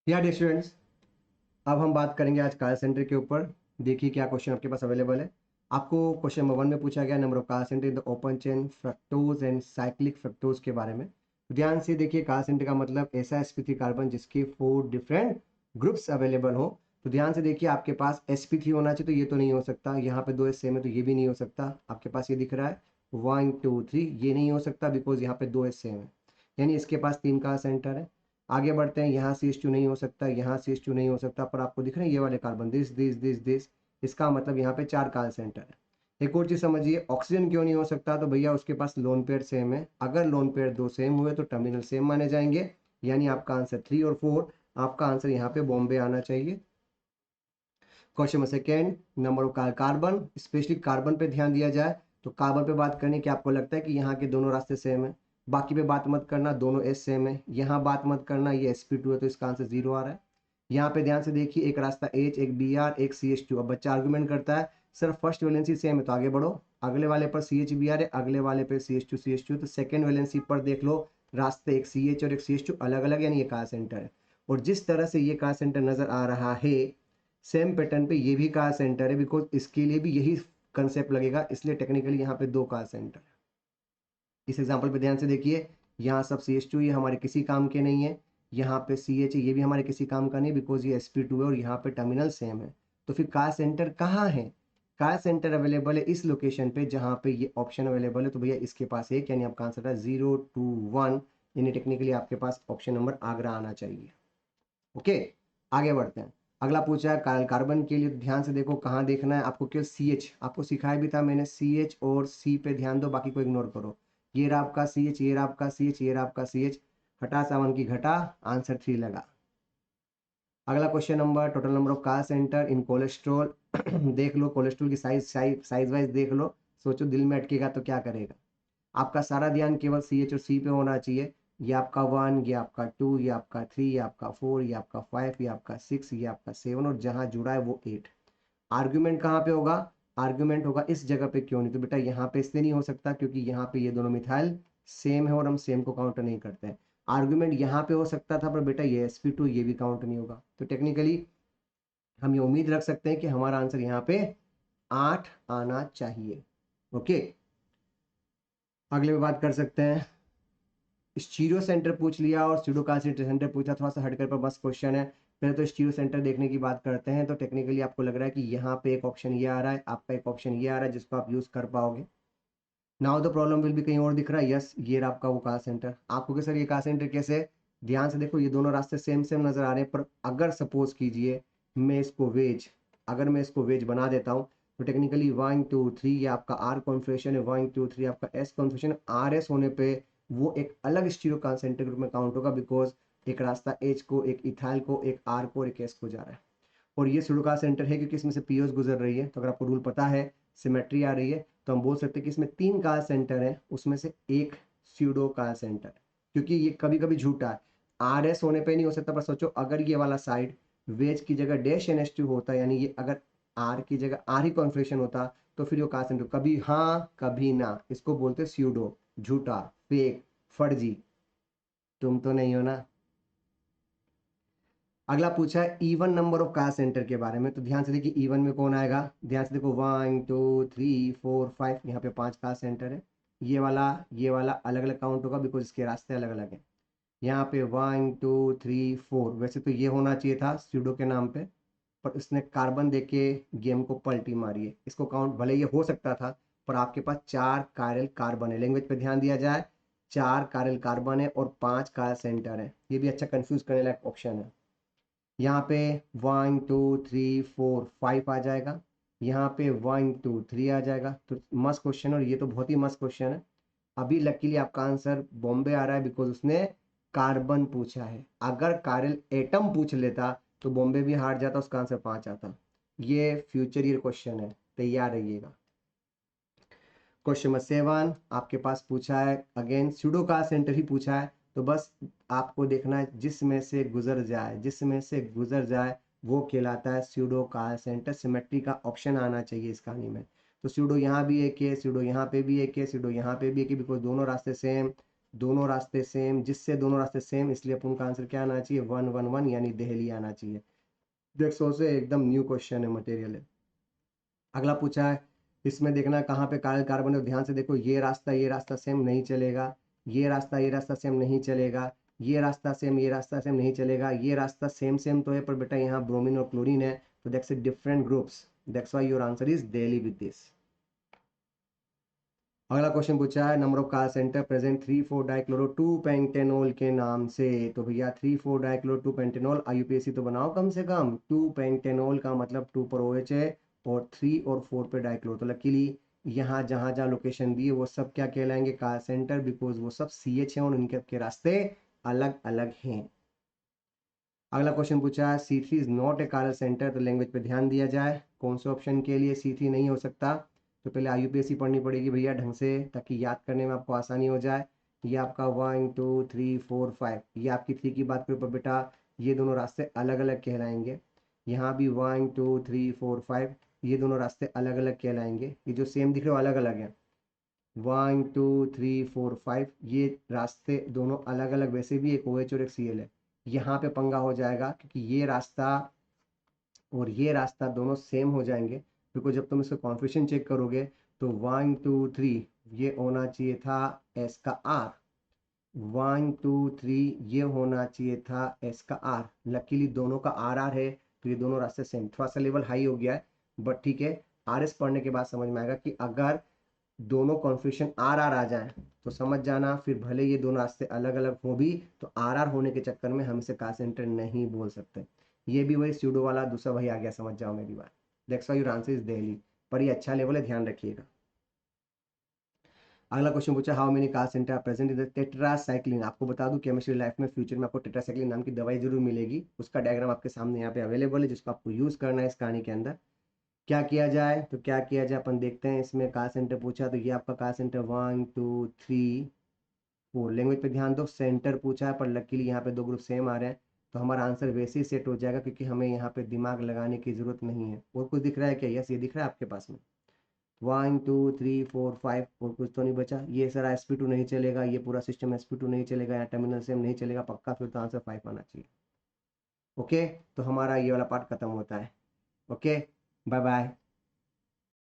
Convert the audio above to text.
या dear students, अब हम बात करेंगे आज कार सेंटर के ऊपर। देखिए क्या क्वेश्चन आपके पास अवेलेबल है। आपको क्वेश्चन नंबर 1 में पूछा गया number of car centre in the open chain fructose and cyclic fructose के बारे में। तो ध्यान से देखिए, कार सेंटर का मतलब ऐसा sp3 कार्बन जिसके 4 डिफरेंट ग्रुप्स अवेलेबल हो। तो ध्यान से देखिए, आपके पास sp3 होना चाहिए, तो ये तो नहीं हो सकता। यहाँ पे 2 S सेम है तो ये भी नहीं हो सकता। आपके पास ये दिख रहा है 1 2 3, ये नहीं हो सकता बिकॉज यहाँ पे 2 S सेम है, यानी इसके पास 3 कार सेंटर है। आगे बढ़ते हैं, यहाँ CH2 नहीं हो सकता, यहाँ CH2 नहीं हो सकता, पर आपको दिख रहे हैं ये वाले कार्बन दिस, इसका मतलब यहाँ पे 4 कार सेंटर है। एक और चीज समझिए, ऑक्सीजन क्यों नहीं हो सकता, तो भैया उसके पास लोन पेयर सेम है। अगर लोन पेयर 2 सेम हुए तो टर्मिनल सेम माने जाएंगे, यानी आपका आंसर 3 और 4, आपका आंसर यहाँ पे बॉम्बे आना चाहिए। Question number second, number of carbon, specially carbon पे ध्यान दिया जाए तो कार्बन पे बात करने की आपको लगता है कि यहाँ के दोनों रास्ते सेम है, बाकी पे बात मत करना, दोनों एस सेम है। यहाँ बात मत करना, ये sp2 है तो इसका आंसर 0 आ रहा है। यहाँ पे ध्यान से देखिए, एक रास्ता H, एक Br, एक CH2। अब बच्चा आर्गुमेंट करता है सर फर्स्ट वैलेंसी सेम है, तो आगे बढ़ो, अगले वाले पर CH Br है, अगले वाले पे CH2 तो सेकेंड वैलेंसी पर देख लो रास्ते एक CH और एक CH2 अलग अलग, यानी ये कार सेंटर है। और जिस तरह से ये कार सेंटर नजर आ रहा है, सेम पैटर्न पे ये भी कार सेंटर है, बिकॉज इसके लिए भी यही कंसेप्ट लगेगा, इसलिए टेक्निकली यहाँ पे 2 कार सेंटर है। इस एग्जांपल पे ध्यान से देखिए, यहाँ सब CH2 ये हमारे किसी काम के नहीं है, यहाँ पे CH ये भी हमारे किसी काम का नहीं, बिकॉज ये sp2 है और यहाँ पे टर्मिनल सेम है। तो फिर कार सेंटर कहाँ है? कार सेंटर अवेलेबल है इस लोकेशन पे जहाँ पे ये ऑप्शन अवेलेबल है, तो भैया इसके पास एक, यानी आपका आंसर है 0 2 1, यानी टेक्निकली आपके पास ऑप्शन नंबर आगरा आना चाहिए। ओके, आगे बढ़ते हैं। अगला पूछा है कार्बन के लिए, ध्यान से देखो कहाँ देखना है आपको, केवल CH आपको सिखाया भी था मैंने, CH और C पे ध्यान दो, बाकी को इग्नोर करो। ये रहा आपका CH, ये रहा आपका CH, ये रहा आपका CH, हटा सावन की घटा, आंसर 3 लगा। अगला question number, total number of car centre in cholesterol देख लो, कोलेस्ट्रॉल की साइज वाइज देख लो, सोचो दिल में अटकेगा तो क्या करेगा। आपका सारा ध्यान केवल CH और C पे होना चाहिए। ये आपका 1, ये आपका 2, ये आपका 3, ये आपका 4, ये आपका 5, ये आपका 6, ये आपका 7, और जहां जुड़ा है वो 8। आर्ग्यूमेंट कहाँ पे होगा? आर्ग्यूमेंट होगा इस जगह पे, क्यों नहीं? तो बेटा यहाँ पे इसलिए नहीं हो सकता क्योंकि यहाँ पे ये दोनों मिथाइल सेम है और हम सेम को काउंट नहीं करते हैं। आर्ग्यूमेंट यहाँ पे हो सकता था, पर बेटा ये sp2 ये भी काउंट नहीं होगा। तो टेक्निकली हम ये उम्मीद रख सकते हैं कि हमारा आंसर यहाँ पे 8 आना चाहिए। ओके, अगले में बात कर सकते हैं। स्टीरियो सेंटर पूछ लिया और स्यूडो कांसिडेंट सेंटर पूछा, थोड़ा सा हटकर पर बस क्वेश्चन है। पहले तो स्टीरियो सेंटर देखने की बात करते हैं, तो टेक्निकली आपको लग रहा है कि यहाँ पे एक ऑप्शन ये आ रहा है, आपका एक ऑप्शन ये आ रहा है जिसको आप यूज कर पाओगे। नाउ द प्रॉब्लम विल भी कहीं और दिख रहा है, यस ये रहा आपका वो कार सेंटर। आपको कि सर ये कार सेंटर कैसे है? ध्यान से देखो, ये दोनों रास्ते सेम सेम नजर आ रहे हैं, पर अगर सपोज कीजिए मैं इसको वेज, अगर मैं इसको वेज बना देता हूँ, तो टेक्निकली 1 2 3 ये आपका आर कॉन्फिगरेशन है, 1 2 3 आपका एस कॉन्फिगरेशन, आर एस होने पे वो एक अलग स्टीरियो कार सेंटर ग्रुप में काउंट होगा, बिकॉज एक रास्ता एच को, एक इथाइल को, एक आर को और एक एस को जा रहा है। और ये स्यूडो कार सेंटर है क्योंकि इसमें से पीओस गुजर रही है, तो अगर आपको रूल पता है, सिमेट्री आ रही है, तो हम बोल सकते हैं कि इसमें 3 कार सेंटर है, उसमें से एक स्यूडो कार सेंटर है, क्योंकि ये कभी कभी झूठा है। आर एस होने पे नहीं हो सकता, पर सोचो अगर ये वाला साइड वेज की जगह डैश NH2 होता, यानी ये अगर आर की जगह आर ही कॉन्फिगरेशन होता, तो फिर वो कार सेंटर कभी हाँ कभी ना, इसको बोलते स्यूडो, झूठा, फेक, फर्जी। तुम तो नहीं हो ना। अगला पूछा है even number of car centre के बारे में, तो ध्यान से देखिए इवन में कौन आएगा। ध्यान से देखो 1 2 3 4 5, यहाँ पे 5 कार सेंटर है। ये वाला अलग अलग काउंट होगा बिकॉज इसके रास्ते अलग अलग हैं। यहाँ पे 1 2 3 4, वैसे तो ये होना चाहिए था स्यूडो के नाम पे, पर उसने कार्बन देके गेम को पलटी मारी है, इसको काउंट भले ये हो सकता था, पर आपके पास 4 कायरल कार्बन है। लैंग्वेज पे ध्यान दिया जाए, 4 कायरल कार्बन है और 5 कार सेंटर है, ये भी अच्छा कंफ्यूज करने लायक ऑप्शन है। यहाँ पे 1 2 3 4 5 आ जाएगा, यहाँ पे 1 2 3 आ जाएगा, तो मस्त क्वेश्चन, और ये तो बहुत ही मस्त क्वेश्चन है। अभी लकीली आपका आंसर बॉम्बे आ रहा है बिकॉज उसने कार्बन पूछा है। अगर कार्यल एटम पूछ लेता तो बॉम्बे भी हार जाता, उसका आंसर 5 आता। ये फ्यूचर ईयर क्वेश्चन है, तैयार रहिएगा। क्वेश्चन नंबर 7 आपके पास पूछा है, अगेन स्यूडो का सेंटर ही पूछा है, तो बस आपको देखना है जिसमें से गुजर जाए, जिसमें से गुजर जाए वो कहलाता है स्यूडो का सेंटर। सिमेट्री का ऑप्शन आना चाहिए इस कहानी में। तो स्यूडो यहाँ भी एक है, स्यूडो यहाँ पे भी एक है, स्यूडो यहाँ पे भी एक है, बिकॉज दोनों रास्ते सेम, दोनों रास्ते सेम, जिससे दोनों रास्ते सेम, इसलिए अपन का आंसर क्या आना चाहिए 111 यानी दिल्ली आना चाहिए। देख सो से एकदम न्यू क्वेश्चन है, मटेरियल है। अगला पूछा है, इसमें देखना कहाँ पे कार्बन है, ध्यान से देखो, ये रास्ता सेम नहीं चलेगा, ये रास्ता सेम नहीं चलेगा, ये रास्ता सेम नहीं चलेगा, ये रास्ता सेम सेम तो है पर बेटा यहाँ ब्रोमीन और क्लोरीन है, तो that's different groups, that's why your answer is Delhi with this. अगला क्वेश्चन पूछा है, number of car centre present 3,4 dichloro 2 pentanol के नाम से। तो भैया 3,4 डाइक्लोरो 2 पेंटेनॉल, आईयूपीएसी तो बनाओ कम से कम। 2 पेंटेनॉल का मतलब 2 पर OH है और 3 और 4 पे डाइक्लोरो, तो लकीली यहाँ जहाँ जहाँ लोकेशन दी है वो सब क्या कहलाएंगे, कार सेंटर, बिकॉज वो सब CH है और उनके के रास्ते अलग अलग हैं। अगला क्वेश्चन पूछा है, C3 इज नॉट ए कारल सेंटर, तो लैंग्वेज पे ध्यान दिया जाए, कौन से ऑप्शन के लिए C3 नहीं हो सकता। तो पहले आईयूपीएसी पढ़नी पड़ेगी भैया ढंग से, ताकि याद करने में आपको आसानी हो जाए। ये आपका 1 2 3 4 5, ये आपकी 3 की बात करो पर बेटा ये दोनों रास्ते अलग अलग कहलाएंगे। यहाँ भी 1 2 3 4 5, ये दोनों रास्ते अलग अलग कहलाएंगे। ये जो सेम दिख रहे हो अलग अलग हैं, 1 2 3 4 5, ये रास्ते दोनों अलग अलग, वैसे भी एक OH और एक Cl है। यहाँ पे पंगा हो जाएगा क्योंकि ये रास्ता और ये रास्ता दोनों सेम हो जाएंगे, बिकॉज जब तुम इसका कॉन्फिगरेशन चेक करोगे तो 1 2 3 ये होना चाहिए था S का R, 1 2 3 ये होना चाहिए था S का R, लकीली दोनों का RR है, तो ये दोनों रास्ते सेम। थोड़ा सा लेवल हाई हो गया है बट ठीक है, RS पढ़ने के बाद समझ में आएगा कि अगर दोनों कॉन्फ़िगरेशन RR आ जाए तो समझ जाना, फिर भले ये दोनों रास्ते अलग अलग हो भी तो RR होने के चक्कर में हम इसे कार सेंटर नहीं बोल सकते। ये भी वही स्यूडो वाला दूसरा वही आ गया, समझ जाओ मेरी बात। That's why your answer is Delhi, पर ये अच्छा लेवल है, ध्यान रखिएगा। अगला क्वेश्चन पूछा, how many car centre are present in the tetracycline. आपको बता दूं केमिस्ट्री लाइफ में फ्यूचर में आपको टेट्रासाइक्लिन नाम की दवाई जरूर मिलेगी, उसका डायग्राम आपके सामने यहाँ पे अवेलेबल है, जिसको आपको यूज करना है इस कहानी के अंदर। क्या किया जाए, तो क्या किया जाए अपन देखते हैं। इसमें कार सेंटर पूछा तो ये आपका कार सेंटर 1 2 3 4, लैंग्वेज पे ध्यान दो, सेंटर पूछा है पर लकीली यहाँ पे दो ग्रुप सेम आ रहे हैं, तो हमारा आंसर वैसे ही सेट हो जाएगा क्योंकि हमें यहाँ पे दिमाग लगाने की जरूरत नहीं है। और कुछ दिख रहा है क्या, यस ये दिख रहा है आपके पास में 1 2 3 4 5, और कुछ तो नहीं बचा। ये सारा SP2 नहीं चलेगा, ये पूरा सिस्टम SP2 नहीं चलेगा, यहाँ टर्मिनल सेम नहीं चलेगा पक्का, फिर तो आंसर 5 आना चाहिए। ओके, तो हमारा ये वाला पार्ट खत्म होता है। Okay, bye bye.